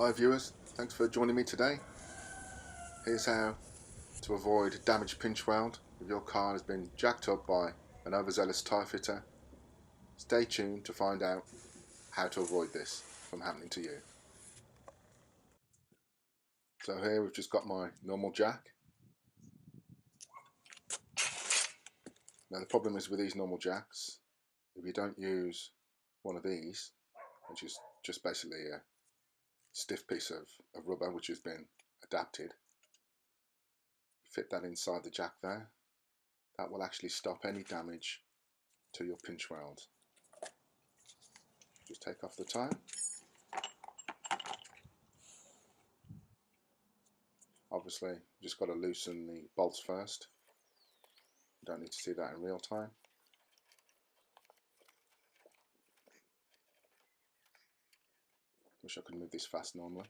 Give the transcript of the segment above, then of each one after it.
Hi viewers, thanks for joining me today. Here's how to avoid damaged pinch weld if your car has been jacked up by an overzealous tyre fitter. Stay tuned to find out how to avoid this from happening to you. So here we've just got my normal jack. Now the problem is with these normal jacks, if you don't use one of these, which is just basically a stiff piece of rubber which has been adapted, fit that inside the jack there, that will actually stop any damage to your pinch weld. Just take off the tie. Obviously, just got to loosen the bolts first. You don't need to see that in real time. Wish I could move this fast normally.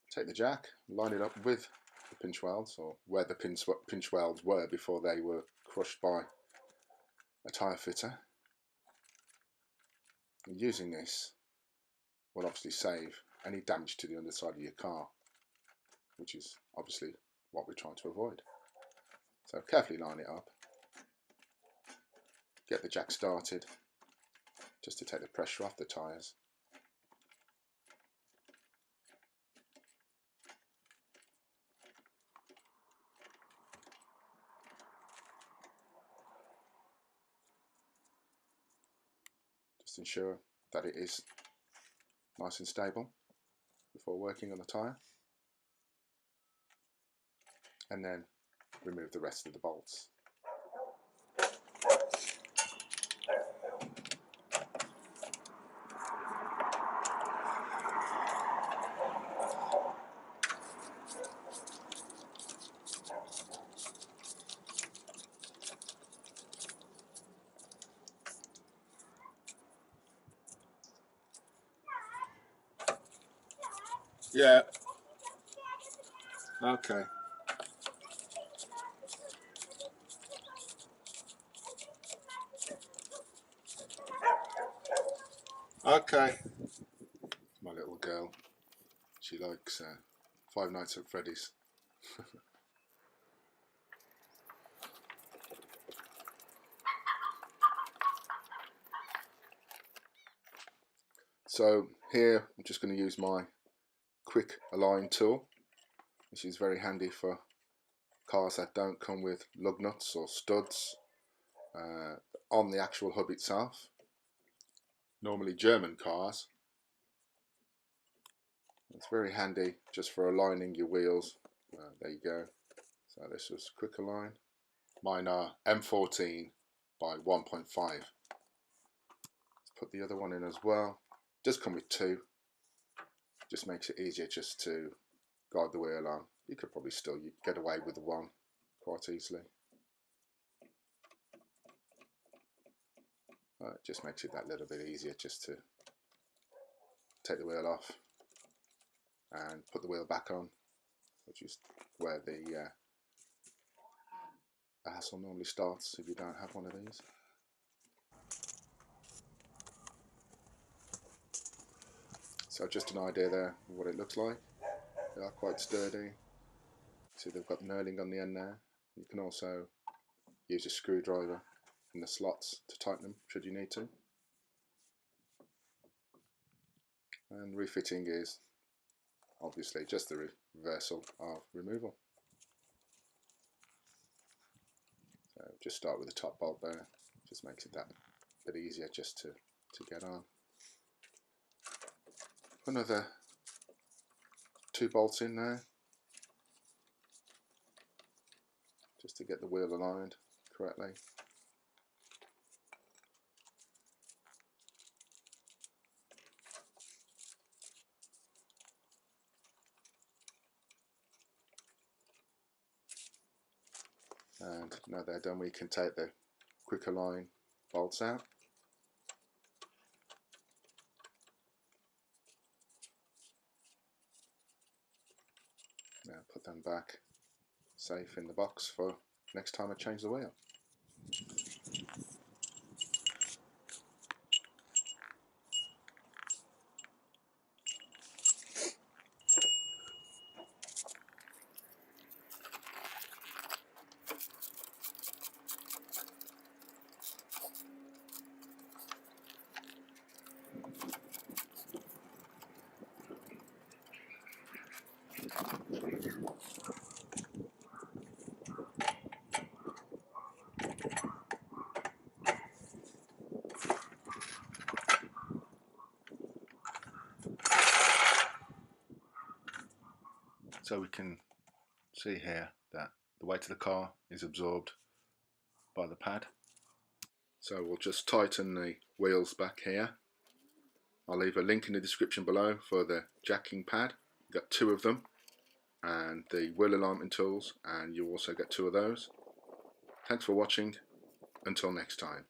Take the jack, line it up with the pinch welds, or where the pinch welds were before they were crushed by a tyre fitter. And using this will obviously save any damage to the underside of your car, which is obviously what we're trying to avoid. So carefully line it up, get the jack started just to take the pressure off the tyres. Just ensure that it is nice and stable before working on the tyre, and then remove the rest of the bolts. Yeah. Okay. Okay. My little girl. She likes Five Nights at Freddy's. So here I'm just going to use my quick align tool, which is very handy for cars that don't come with lug nuts or studs on the actual hub itself. Normally German cars. It's very handy just for aligning your wheels. There you go. So this was quick align. Mine are M14 by 1.5. Let's put the other one in as well. Does come with two. Just makes it easier just to guide the wheel on. You could probably still get away with the one quite easily. It just makes it that little bit easier just to take the wheel off and put the wheel back on, which is where the hassle normally starts if you don't have one of these. So just an idea there of what it looks like. They are quite sturdy. See, they've got knurling on the end there. You can also use a screwdriver in the slots to tighten them should you need to. And refitting is obviously just the reversal of removal. So just start with the top bolt there. Just makes it that bit easier just to get on. Another two bolts in there just to get the wheel aligned correctly. And now they're done, we can take the quick align bolts out. Now put them back safe in the box for next time I change the wheel. So we can see here that the weight of the car is absorbed by the pad. So we'll just tighten the wheels back here. I'll leave a link in the description below for the jacking pad. You've got 2 of them, and the wheel alignment tools, and you also get 2 of those. Thanks for watching. Until next time.